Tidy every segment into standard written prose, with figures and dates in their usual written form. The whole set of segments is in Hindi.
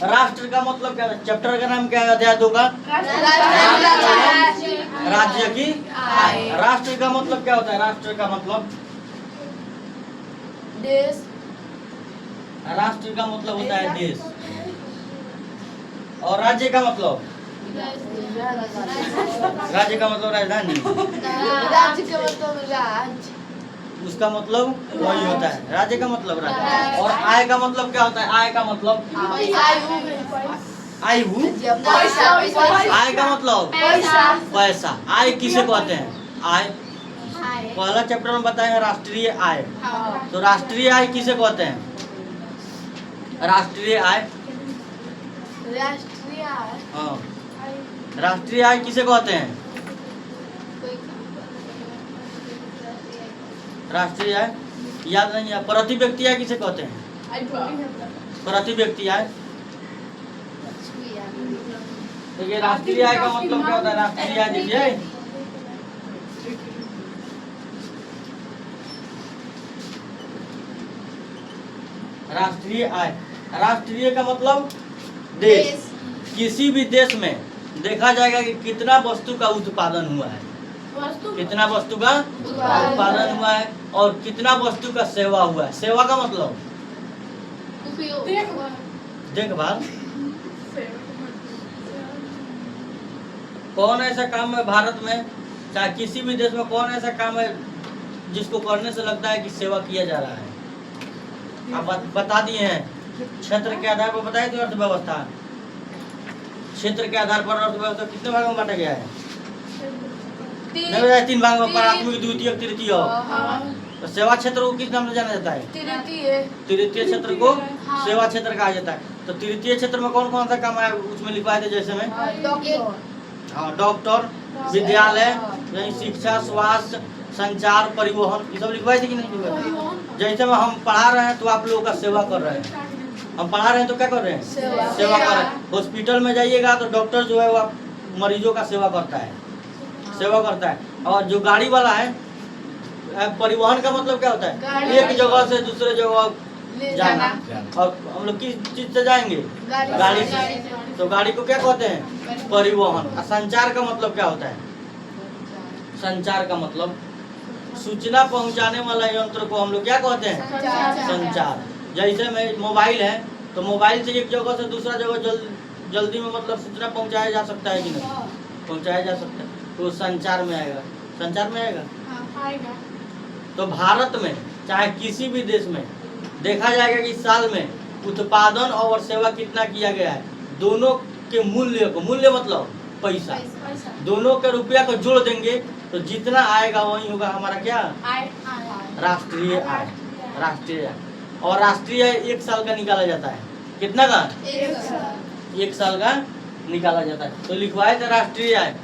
राष्ट्र का मतलब क्या है? चैप्टर का नाम क्या है अध्याय 2 का? राज्य की आय। राष्ट्र का मतलब क्या होता है? राष्ट्र का मतलब देश। राष्ट्र का मतलब होता है देश। और राज्य का मतलब? राज्य का मतलब राजधानी। राज्य का मतलब राज्य। उसका मतलब वही होता है। राज्य का मतलब राज्य। और आय का मतलब क्या होता है? आय का मतलब आयु। आय का मतलब पैसा। आय किसे कहते हैं? आय पहला चैप्टर में बताए हैं राष्ट्रीय आय। तो राष्ट्रीय आय किसे कहते हैं? राष्ट्रीय आय। राष्ट्रीय आय। हाँ, राष्ट्रीय आय किसे कहते हैं? राष्ट्रीय आय याद नहीं है। प्रति व्यक्ति आय किसे कहते हैं? प्रति व्यक्ति आय। देखिए राष्ट्रीय आय का मतलब क्या होता है? राष्ट्रीय आय देखिए राष्ट्रीय आय। राष्ट्रीय का मतलब देश। किसी भी देश में देखा जाएगा कि कितना वस्तु का उत्पादन हुआ है, कितना वस्तु का उत्पादन हुआ है और कितना वस्तु का सेवा हुआ है। सेवा का मतलब देखभाल। कौन ऐसा काम है भारत में, चाहे किसी भी देश में, कौन ऐसा काम है जिसको करने से लगता है कि सेवा किया जा रहा है? आप बता दिए हैं। क्षेत्र के आधार पर बताए तो अर्थव्यवस्था। क्षेत्र के आधार पर अर्थव्यवस्था कितने भागों में बांटा गया है? नहीं बताया, 3 भाग में, प्राथमिक, द्वितीय, तृतीय। तो सेवा क्षेत्र को किस नाम से जाना जाता है? तृतीय क्षेत्र को सेवा क्षेत्र कहा जाता है। तो तृतीय क्षेत्र में कौन कौन सा काम है उसमें लिखवाए थे? जैसे में हाँ, डॉक्टर, विद्यालय, शिक्षा, स्वास्थ्य, संचार, परिवहन, ये सब लिखवाए थे कि नहीं लिखवाए? जैसे में हम पढ़ा रहे हैं तो आप लोगों का सेवा कर रहे हैं। हम पढ़ा रहे हैं तो क्या कर रहे हैं? सेवा कर रहे हैं। हॉस्पिटल में जाइएगा तो डॉक्टर जो है वो मरीजों का सेवा करता है, सेवा करता है। और जो गाड़ी वाला है, परिवहन का मतलब क्या होता है? एक जगह से दूसरे जगह जाना। और हम लोग किस चीज से जाएंगे? गाड़ी से। तो गाड़ी को क्या कहते हैं? परिवहन। और संचार का मतलब क्या होता है? संचार का मतलब सूचना पहुंचाने वाला यंत्र को हम लोग क्या कहते हैं? संचार। जैसे में मोबाइल है तो मोबाइल से एक जगह से दूसरा जगह जल्दी में मतलब सूचना पहुंचाया जा सकता है कि नहीं? पहुंचाया जा सकता है, तो संचार में आएगा। संचार में आएगा। तो भारत में चाहे किसी भी देश में देखा जाएगा कि साल में उत्पादन और सेवा कितना किया गया है, दोनों के मूल्य को, मूल्य मतलब पैसा, दोनों के रुपया को जोड़ देंगे तो जितना आएगा वही होगा हमारा क्या? राष्ट्रीय आय। राष्ट्रीय आय। और राष्ट्रीय आय 1 साल का निकाला जाता है। कितना का? 1 साल का निकाला जाता है। तो लिखवाए थे राष्ट्रीय आय।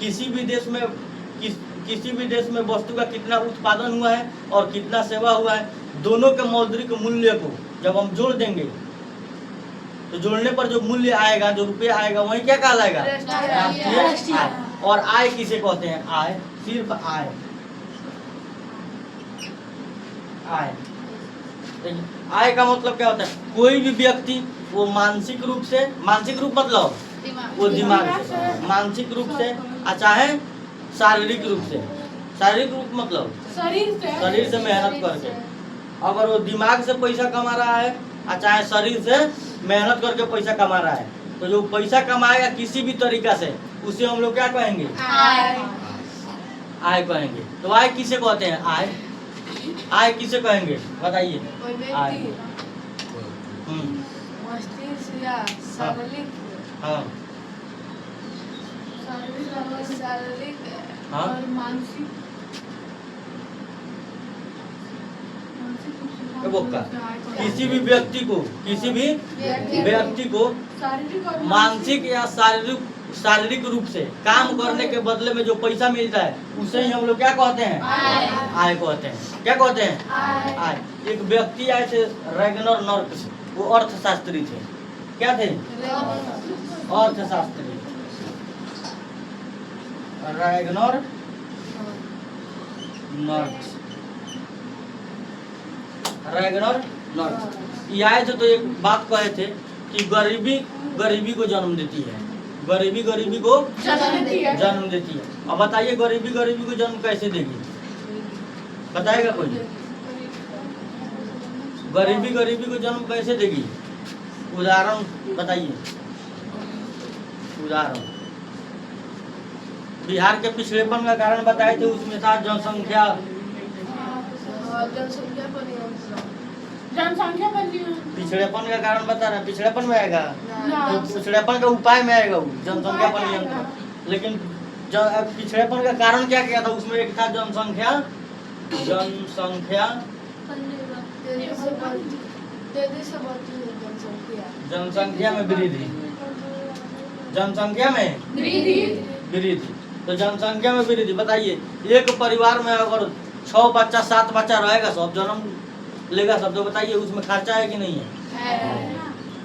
किसी भी देश में किसी भी देश में वस्तु का कितना उत्पादन हुआ है और कितना सेवा हुआ है, दोनों के मौद्रिक मूल्य को जब हम जोड़ देंगे तो जोड़ने पर जो मूल्य आएगा, जो रुपया आएगा, वही क्या कहलाएगा? राष्ट्रीय आय। और आय किसे कहते हैं? आय, सिर्फ आय। आय, आय का मतलब क्या होता है? कोई भी व्यक्ति वो मानसिक रूप से, मानसिक रूप मतलब वो दिमाग से, मानसिक रूप से, चाहे शारीरिक रूप से। शारीरिक रूप मतलब शरीर से मेहनत करके, अगर वो दिमाग से पैसा कमा रहा है और चाहे शरीर से मेहनत करके पैसा कमा रहा है, तो जो पैसा कमाएगा किसी भी तरीका से, उसे हम लोग क्या कहेंगे? आय कहेंगे। तो आय किसे कहते हैं? आय। आय किसे कहेंगे बताइए? आय। हाँ, हाँ, और मानसिक किसी भी व्यक्ति को मानसिक या शारीरिक रूप से काम करने के बदले में जो पैसा मिलता है उसे ही हम लोग क्या कहते हैं? आय कहते हैं। क्या कहते हैं? आय। एक व्यक्ति आए थे रैगनर नॉर्क्स, वो अर्थशास्त्री थे। क्या थे? अर्थशास्त्री। रैगनर नॉर्क्स, रैगनर नॉर्क्स ये आए थे तो एक बात कहे थे कि गरीबी गरीबी को जन्म देती है, गरीबी गरीबी को जन्म देती है। अब बताइए गरीबी गरीबी को जन्म कैसे देगी, बताएगा कोई? गरीबी गरीबी को जन्म कैसे देगी, उदाहरण बताइए। उदाहरण बिहार के पिछड़ेपन का कारण बताए थे, उसमें था जनसंख्या। पिछड़ेपन का कारण बता रहा, पिछड़ेपन में आएगा तो पिछड़ेपन का उपाय में आएगा वो जनसंख्या पर नियंत्रण। लेकिन पिछड़ेपन का कारण क्या क्या था, उसमें एक था जनसंख्या, जनसंख्या जनसंख्या में वृद्धि, जनसंख्या में वृद्धि। तो जनसंख्या में वृद्धि बताइए, एक परिवार में अगर 6 बच्चा 7 बच्चा रहेगा, सब जन्म लेगा सब, तो बताइए उसमें खर्चा है कि नहीं है?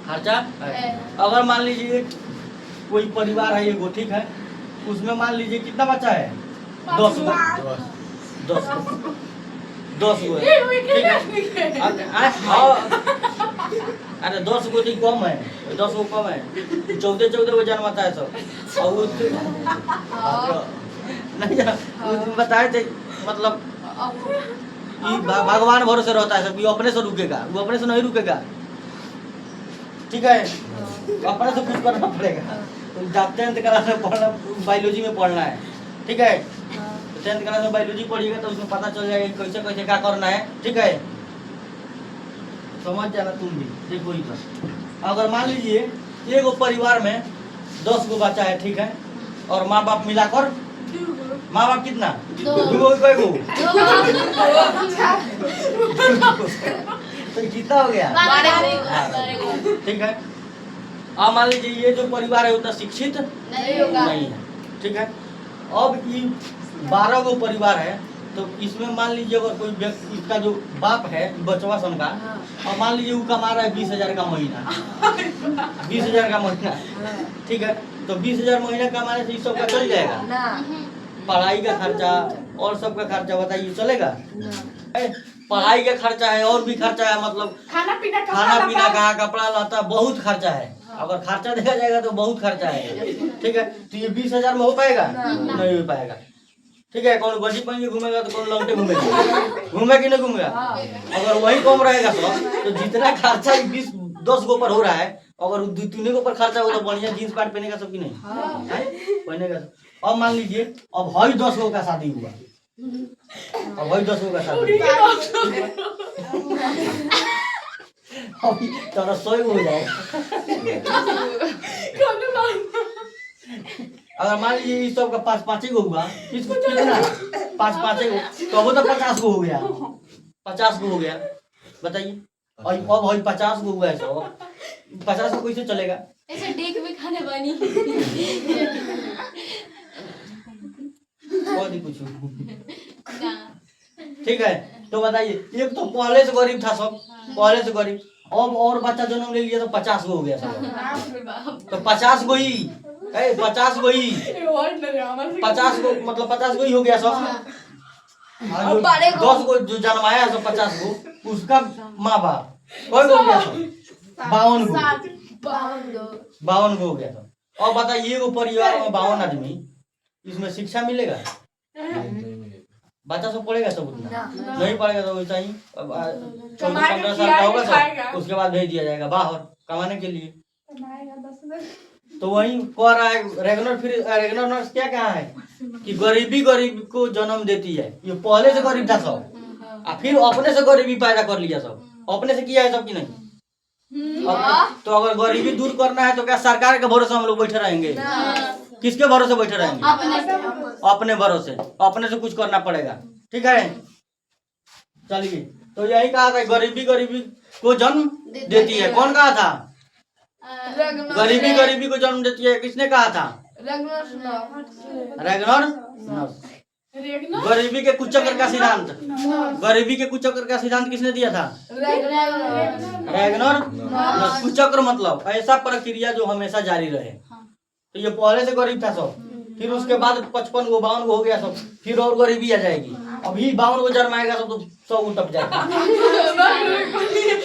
खर्चा है। अगर मान लीजिए कोई परिवार है एगो, ठीक है, उसमें मान लीजिए कितना बच्चा है, 10 गो, 10 गो है, ठीक है। अरे 10 गो तो कम है, 10 गो कम है, 14 गो जन्माता है सब। और नहीं बताए थे, मतलब भगवान भरोसे रहता है सब, ये अपने से रुकेगा, वो अपने से नहीं रुकेगा, ठीक है, अपने से कुछ करना पड़ेगा। तो 10th क्लास में पढ़ना, बायोलॉजी में पढ़ना है, ठीक है, 10th क्लास में बायोलॉजी पढ़िएगा तो उसमें पता चल जाएगा कैसे कैसे क्या करना है, ठीक है, समझ जाना तुम भी। देखो ही बस, अगर मान लीजिए एगो परिवार में 10 गो बच्चा है, ठीक है, और माँ बाप मिलाकर, माँ बाप कितना, 2 गो, तो कितना हो गया, ठीक है। अब मान लीजिए ये जो परिवार है उतना शिक्षित नहीं है, ठीक है। अब ये 12 गो परिवार है, तो इसमें मान लीजिए अगर कोई व्यक्ति, इसका जो बाप है बचवा सन का, और मान लीजिए वो कमा रहा है 20,000 का महीना, 20,000 का महीना, ठीक है, तो 20,000 महीना कमाने से इस सब का चल जाएगा, पढ़ाई का खर्चा और सब का खर्चा, बताइए चलेगा? पढ़ाई का खर्चा है और भी खर्चा है, मतलब खाना पीना का, कपड़ा लता, बहुत खर्चा है। अगर खर्चा देखा जाएगा तो बहुत खर्चा है, ठीक है। तो ये 20,000 में हो पाएगा? नहीं हो पाएगा, ठीक है। कौन गंजी पहन के घूमेगा तो कौन लंगटे घूमेगा, घूमे कि नहीं घूमेगा? अगर वही कम रहेगा तो जितना खर्चा 10 गो पर हो रहा है, अगर 2-3 गो पर खर्चा हो तो बढ़िया जींस पैंट पहनेगा सब कि नहीं, पहनेगा। अब मान लीजिए अब हई 10 गो का शादी हुआ, अब वही 10 गो का शादी, तो 100 हो जाएगा। अगर मान लीजिए इस सब का 5-5 गो हुआ, इसको कितना 5-5 गो, तो वो तो 50 गो हो गया, 50 गो हो गया, बताइए। और अब वही 50 गो हुआ है, 50 गो कैसे चलेगा? ऐसे डेक में खाने बनी कुछ, ठीक है। तो बताइए, एक तो पहले से गरीब था सब, पहले से गरीब, अब और बच्चा जन्म ले लिया तो 50 गो हो गया सब, तो 50 गो ही 50 गो ही 50 गो, मतलब 50 गो ही हो गया सब। 10 गो जो जन्माया है सब 50 गो, उसका माँ बाप कोई हो गया सब 52 गो, 52 गो हो गया सब। अब बताइए एगो परिवार में 52 आदमी, इसमें शिक्षा मिलेगा? बच्चा सब पढ़ेगा सब उतना नहीं पढ़ेगा, तो वैसा ही 14-15 साल का होगा सब, उसके बाद भेज दिया जाएगा बाहर कमाने के लिए। तो वही कह रहा है रेगनर, फिर रेगनर नर्स क्या कहा है कि गरीबी गरीब को जन्म देती है। ये पहले से गरीब था सब, और फिर अपने से गरीबी पैदा कर लिया सब, अपने से किया है सब कि नहीं। तो अगर गरीबी दूर करना है तो क्या सरकार के भरोसे हम लोग बैठे रहेंगे? किसके भरोसे बैठे रहेंगे? अपने भरोसे, अपने से कुछ करना पड़ेगा, ठीक है। चलिए, तो यही कहा था गरीबी गरीबी को जन्म देती है। कौन कहा था? गरीबी गरीबी को जन्म देती है, किसने कहा था? रेगनर। गरीबी के कुचक्र का सिद्धांत, गरीबी के कुचक्र का सिद्धांत किसने दिया था? रेगनर। कुचक्र मतलब ऐसा प्रक्रिया जो हमेशा जारी रहे। तो ये पहले से गरीब था सब, फिर उसके बाद 55 गो 52 गो हो गया सब, फिर और गरीबी आ जाएगी। अभी 52 गो जन्माएगा सब तो 100 उठप जाएगा,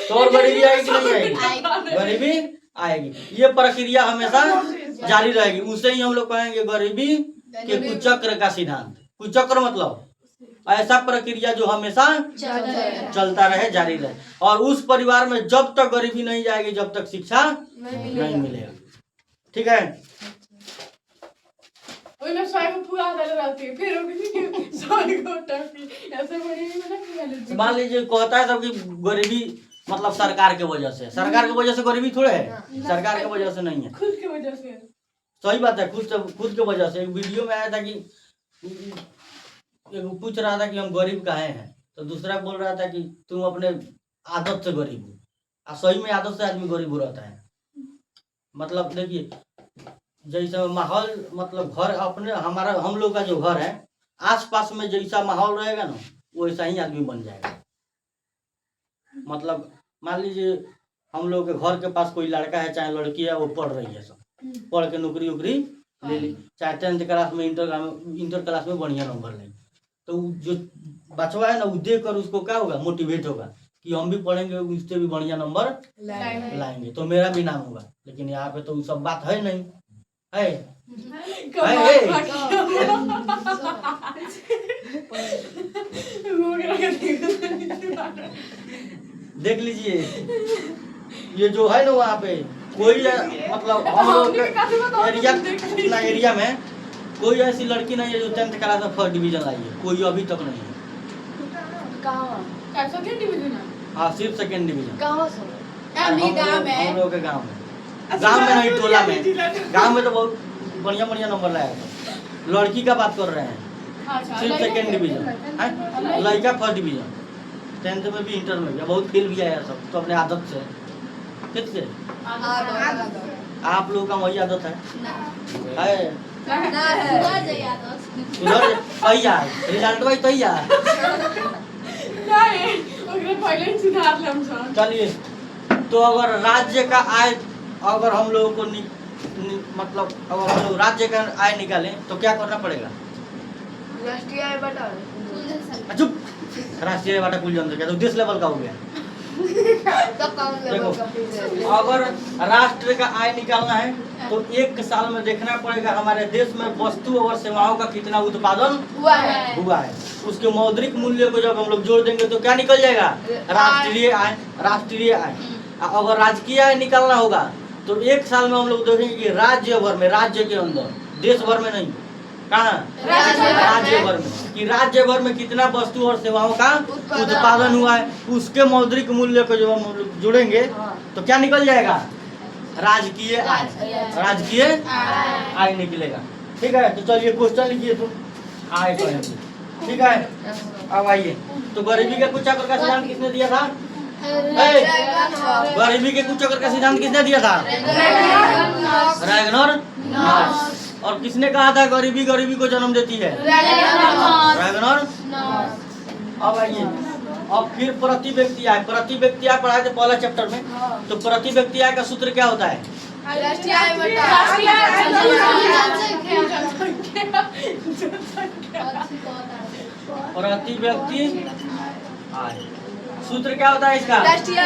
तो और गरीबी आएगी कि नहीं आएगी? गरीबी आएगी। ये प्रक्रिया हमेशा जारी रहेगी। उसे ही हम लोग कहेंगे गरीबी के कुचक्र का सिद्धांत। कुचक्र मतलब ऐसा प्रक्रिया जो हमेशा चलता रहे, जारी रहे। और उस परिवार में जब तक गरीबी नहीं जाएगी, जब तक शिक्षा नहीं मिलेगा। ठीक है। मान लीजिए कहता है सब कि गरीबी मतलब सरकार के वजह से, सरकार के वजह से गरीबी थोड़े है, सरकार के वजह से नहीं है, खुद के वजह से। सही बात है, खुद के वजह से। एक वीडियो में आया था कि एक पूछ रहा था कि हम गरीब काहे हैं, तो दूसरा बोल रहा था कि तुम अपने आदत से गरीब हो। सही में आदत से आदमी गरीब हो रहता है। मतलब देखिए जैसा माहौल, मतलब घर अपने हमारा हम लोग का जो घर है आसपास में जैसा माहौल रहेगा ना वैसा ही आदमी बन जाएगा। मतलब मान लीजिए हम लोग के घर के पास कोई लड़का है चाहे लड़की है, वो पढ़ रही है, सब पढ़ के नौकरी वोकरी ले ली, चाहे 10th क्लास में इंटर क्लास में बढ़िया नंबर ले, तो जो बचवा है ना वो देख कर उसको क्या होगा, मोटिवेट होगा कि हम भी पढ़ेंगे, उससे भी बढ़िया नंबर लाएंगे तो मेरा भी नाम होगा। लेकिन यहाँ पे तो वो सब बात है नहीं है। देख लीजिए ये जो है ना वहाँ पे कोई मतलब हम लोग एरिया में कोई ऐसी लड़की नहीं है जो 10th क्लास में फर्स्ट डिवीजन आई है, कोई अभी तक नहीं है। हाँ सिर्फ सेकेंड डिवीजन। हम लोग के गाँव में नहीं, टोला में। गाँव में तो बहुत बढ़िया बढ़िया नंबर लाया था। लड़की का बात कर रहे हैं, सिर्फ सेकेंड डिवीजन है, लड़का फर्स्ट डिवीजन। 10th में भी इंटर में भी बहुत फेल भी आया सब, तो अपने आदत से। किससे? आप लोगों का वही आदत है उधर भैया रिजल्ट भाई तैया। चलिए तो अगर राज्य का आय, अगर हम लोगों को मतलब अगर हम लोग राज्य का आय निकालें तो क्या करना पड़ेगा? राष्ट्रीय आय बटा। चुप, राष्ट्रीय आय बटा कुल जनसंख्या तो देश लेवल का हो गया। देखो अगर राष्ट्र का आय निकालना है तो एक साल में देखना पड़ेगा हमारे देश में वस्तु और सेवाओं का कितना उत्पादन हुआ है। उसके मौद्रिक मूल्य को जब हम लोग जोड़ देंगे तो क्या निकल जाएगा? राष्ट्रीय आय। राष्ट्रीय आय। अगर राजकीय आय निकालना होगा तो एक साल में हम लोग देखेंगे कि राज्य भर में, राज्य के अंदर, देश भर में नहीं, कहाँ, राज्य भर में, कि राज्य भर में कितना वस्तु और सेवाओं का उत्पादन हुआ है, उसके मौद्रिक मूल्य को जो हम लोग जोड़ेंगे तो क्या निकल जाएगा? राजकीय आय। राजकीय आय निकलेगा। ठीक है, तो चलिए क्वेश्चन लिखिए तुम आय कहेंगे। ठीक है, अब आइए तो गरीबी के कुचक्र का सिद्धांत किसने दिया था? गरीबी के कुचक्र का सिद्धांत किसने दिया था? रैगनर। और किसने कहा था गरीबी गरीबी को जन्म देती है? रैगनर। अब आइए, अब फिर प्रति व्यक्ति आय। प्रति व्यक्ति आय पढ़ाए थे पहला चैप्टर में, तो प्रति व्यक्ति आय का सूत्र क्या होता है? राष्ट्रीय आय बटा प्रति व्यक्ति आय। सूत्र क्या होता है इसका? राष्ट्रीय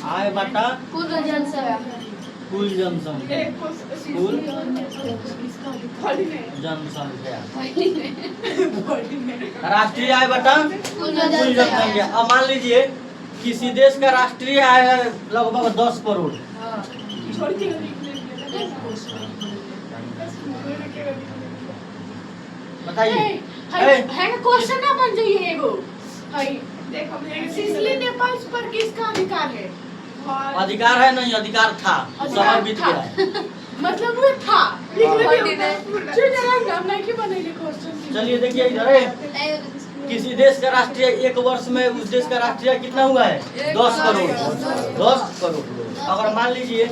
आय बटा कुल जनसंख्या। कुल जनसंख्या। कुल जनसंख्या। राष्ट्रीय आय बटा कुल जनसंख्या। अब मान लीजिए किसी देश का राष्ट्रीय आय है लगभग 10 करोड़। बताइए क्वेश्चन ना बन जाइए एगो। देखो सिसिली नेपाल पर किसका अधिकार है? अधिकार है नहीं, अधिकार था, समय बीत गया है। मतलब वो था, चलिए देखिए इधर है, किसी देश का राष्ट्रीय एक वर्ष में उस देश का राष्ट्रीय कितना हुआ है? 10 करोड़। 10 करोड़। अगर मान लीजिए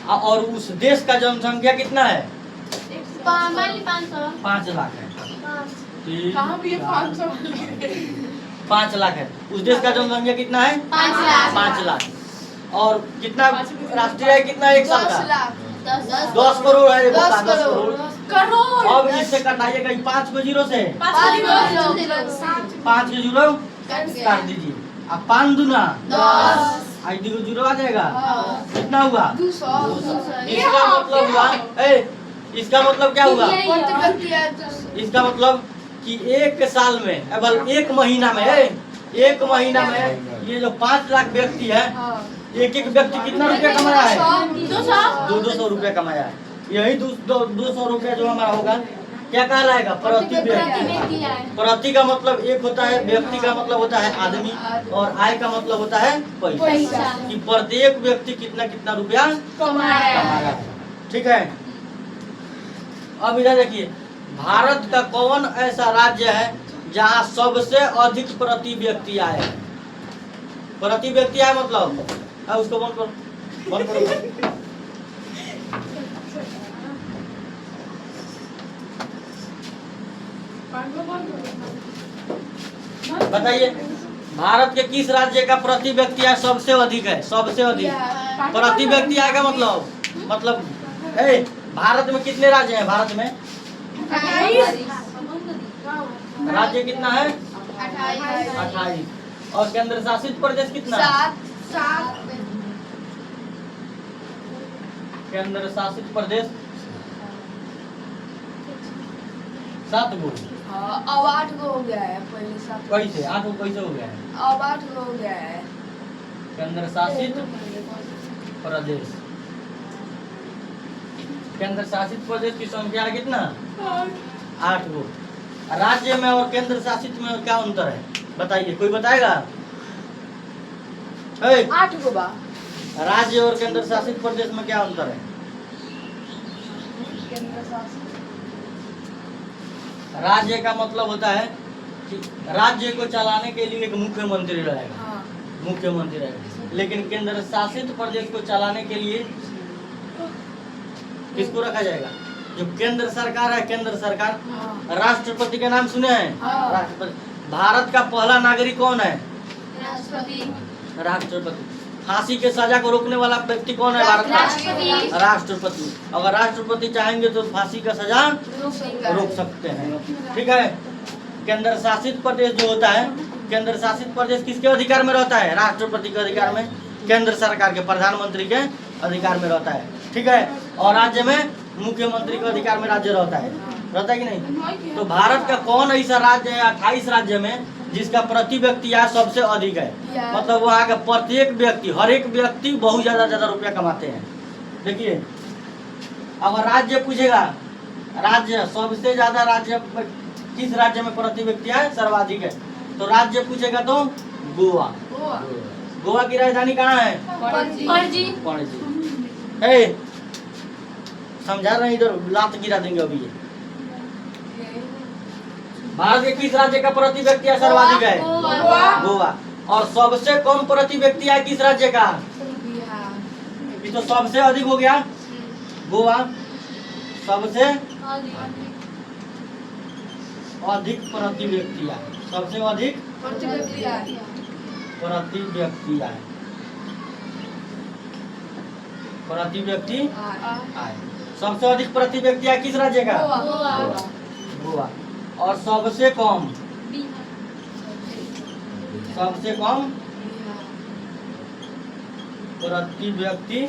और उस देश का जनसंख्या कितना है? 5 लाख है। 5 लाख है। उस देश का जनसंख्या कितना है? 5 लाख। और कितना राष्ट्रीय आय कितना है एक साल का? 10 करोड़ है। 10 करोड़। अब इससे कटाइएगा 5 को 0 से, 5 के 0 काट दीजिए। अब 5 दूना 10 आई डी को 0 आ जाएगा। कितना हुआ? 200 इसका मतलब हुआ इसका मतलब क्या हुआ? प्रति व्यक्ति है 200 इसका मतलब कि एक साल में अबल एक महीना में एक महीना में ये जो 5 लाख व्यक्ति है, एक एक व्यक्ति कितना रुपया कमाया है? 200 रुपया कमाया है। यही 200 रुपया जो हमारा होगा क्या कहलाएगा? प्रति व्यक्ति। प्रति का मतलब एक होता है, व्यक्ति का मतलब होता है आदमी, और आय का मतलब होता है पैसा। कि प्रत्येक व्यक्ति कितना कितना रुपया कमाया है। ठीक है। अब इधर देखिए, भारत का कौन ऐसा राज्य है जहाँ सबसे अधिक प्रति व्यक्ति आय है? प्रति व्यक्ति आय मतलब उसको बंद करो, बंद करो। बताइए, भारत के किस राज्य का प्रति व्यक्ति आय सबसे अधिक है? सबसे अधिक प्रति व्यक्ति आय का मतलब भारत में कितने राज्य हैं? भारत में राज्य कितना है? 28। और केंद्र शासित प्रदेश कितना? 7 केंद्र शासित प्रदेश 7 गो। अब 8 गो हो गया है। पहले 7 कैसे 8 गो कैसे हो गया है? अब 8 गो हो गया है। केंद्र शासित प्रदेश, केंद्र शासित प्रदेश की संख्या है कितना? 8 गो। राज्य में और केंद्र शासित में क्या अंतर है बताइए, कोई बताएगा? 8 गो बा। राज्य और केंद्र शासित प्रदेश में क्या अंतर है? केंद्र शासित राज्य का मतलब होता है कि राज्य को चलाने के लिए एक मुख्यमंत्री रहेगा, मुख्यमंत्री रहेगा। लेकिन केंद्र शासित प्रदेश को चलाने के लिए किसको रखा जाएगा? जो केंद्र सरकार है, केंद्र सरकार, राष्ट्रपति का नाम सुने हैं? राष्ट्रपति। भारत का पहला नागरिक कौन है? राष्ट्रपति। फांसी के सजा को रोकने वाला व्यक्ति कौन है भारत का? राष्ट्रपति। अगर राष्ट्रपति चाहेंगे तो फांसी का सजा रोक सकते हैं। ठीक है। केंद्र शासित प्रदेश जो होता है, केंद्र शासित प्रदेश किसके अधिकार में रहता है? राष्ट्रपति के अधिकार में, केंद्र सरकार के, प्रधानमंत्री के अधिकार में रहता है। ठीक है। और राज्य में मुख्यमंत्री के अधिकार में राज्य रहता है कि नहीं? तो भारत का कौन ऐसा राज्य है 28 राज्य में जिसका प्रति व्यक्ति आय सबसे अधिक है? मतलब वहाँ का प्रत्येक व्यक्ति, हर एक व्यक्ति बहुत ज्यादा रुपया कमाते हैं। देखिए, अगर राज्य पूछेगा, राज्य सबसे ज्यादा राज्य किस राज्य में प्रति व्यक्ति आय सर्वाधिक है, तो राज्य पूछेगा तो गोवा। गोवा की राजधानी कहाँ है? पणजी। समझा रहे? इधर लात गिरा देंगे अभी। ये भारत के किस राज्य का प्रति व्यक्ति आय सर्वाधिक है? गोवा। और सबसे कम प्रति व्यक्ति आय किस राज्य का? ये तो सबसे अधिक हो गया गोवा। सबसे अधिक प्रति व्यक्ति आय, सबसे अधिक प्रति व्यक्ति आय, प्रति व्यक्ति आय। सबसे अधिक प्रति व्यक्ति आय किस राज्य का? गोवा। और सबसे कम प्रति व्यक्ति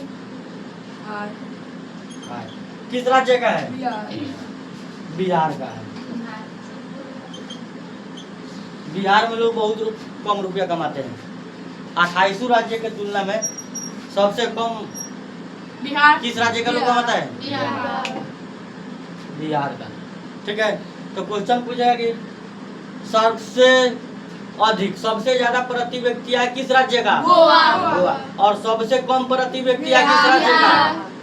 आय किस राज्य का है? बिहार का है। बिहार में लोग बहुत कम रुपया कमाते हैं। 28 राज्य के तुलना में सबसे कम बिहार किस राज्य का लोग कमाता है? बिहार का। ठीक है। तो क्वेश्चन पूछेगा कि सबसे अधिक, सबसे ज्यादा प्रति व्यक्ति आय किस राज्य का? गोवा। और सबसे कम प्रति व्यक्ति आय किस राज्य का?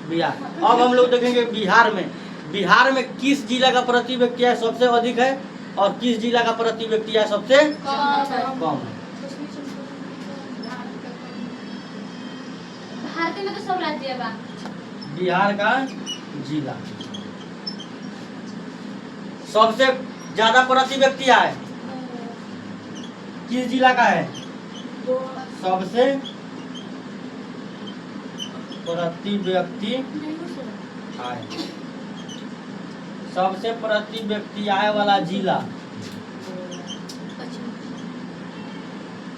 बिहार। अब हम लोग देखेंगे बिहार में किस जिला का प्रति व्यक्ति आय सबसे अधिक है और किस जिला का प्रति व्यक्ति आय सबसे कम है। भारत में तो सब राज्य बा। बिहार का जिला सबसे ज्यादा प्रति व्यक्ति आय किस जिला का है? सबसे प्रति व्यक्ति आय, सबसे प्रति व्यक्ति आय वाला जिला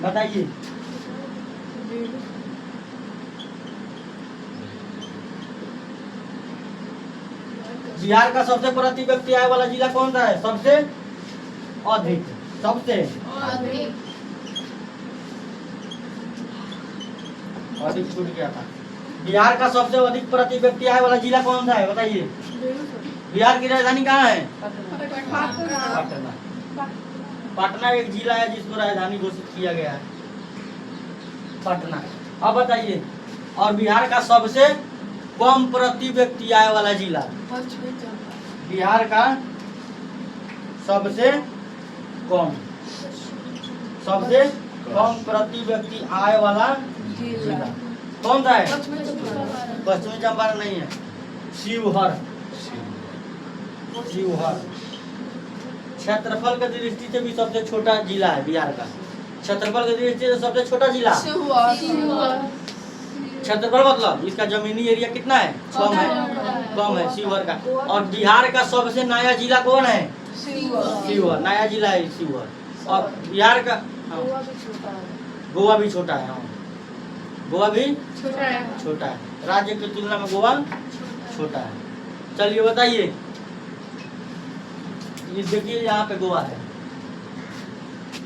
बताइए। बिहार का सबसे प्रति व्यक्ति आय वाला जिला कौन सा है? सबसे अधिक, सबसे अधिक छूट गया था। बिहार का सबसे अधिक प्रति व्यक्ति आय वाला जिला कौन सा है? बताइए। बिहार की राजधानी कहाँ है? पटना। पटना एक जिला है जिसको राजधानी घोषित किया गया है, पटना। अब बताइए, और बिहार का सबसे कम प्रति व्यक्ति आय वाला जिला? बिहार का सबसे कम प्रति व्यक्ति आय वाला जिला कौन सा है? पश्चिमी चंपारण नहीं है, शिवहर। क्षेत्रफल की दृष्टि से भी सबसे छोटा जिला है बिहार का। क्षेत्रफल की दृष्टि से सबसे छोटा जिला, क्षेत्रफल मतलब इसका जमीनी एरिया कितना है? कम है शिवहर का। और बिहार का सबसे नया जिला कौन है? शिवहर। नया जिला है शिवहर। और बिहार का गोवा भी छोटा है। गोवा भी छोटा है, राज्य की तुलना में गोवा छोटा है। चलिए बताइए, ये देखिए यहाँ पे गोवा है,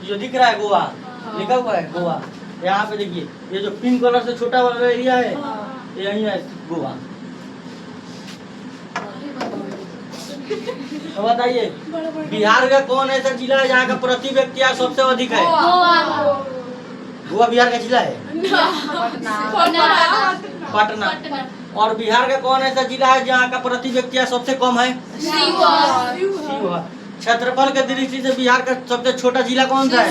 जो दिख रहा है गोवा लिखा हुआ है गोवा। यहाँ पे देखिए, ये जो पिंक कलर से छोटा वाला एरिया है, ये यही है गोवा। तो बताइए, बिहार का कौन ऐसा जिला है जहाँ का प्रति व्यक्ति आय सबसे अधिक है? गोवा बिहार का जिला है, पटना। और बिहार का कौन ऐसा जिला है जहाँ का प्रति व्यक्ति आय सबसे कम है? शिवहर। क्षेत्रफल के दृष्टि से बिहार का सबसे छोटा जिला कौन सा है?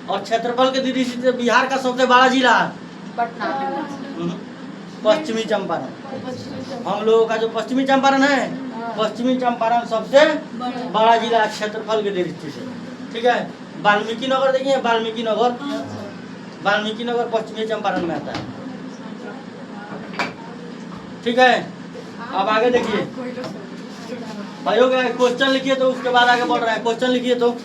और क्षेत्रफल के दृष्टि से बिहार का सबसे बड़ा जिला? पश्चिमी चंपारण। हम लोगों का जो पश्चिमी चंपारण है, पश्चिमी चंपारण सबसे बड़ा जिला क्षेत्रफल की दृष्टि से। ठीक है। वाल्मीकि नगर देखिए, वाल्मीकि नगर पश्चिमी चंपारण में आता है। ठीक है। अब आगे देखिए भाइयों, क्वेश्चन लिखिए तो उसके बाद आगे बढ़ रहा है। क्वेश्चन लिखिए तो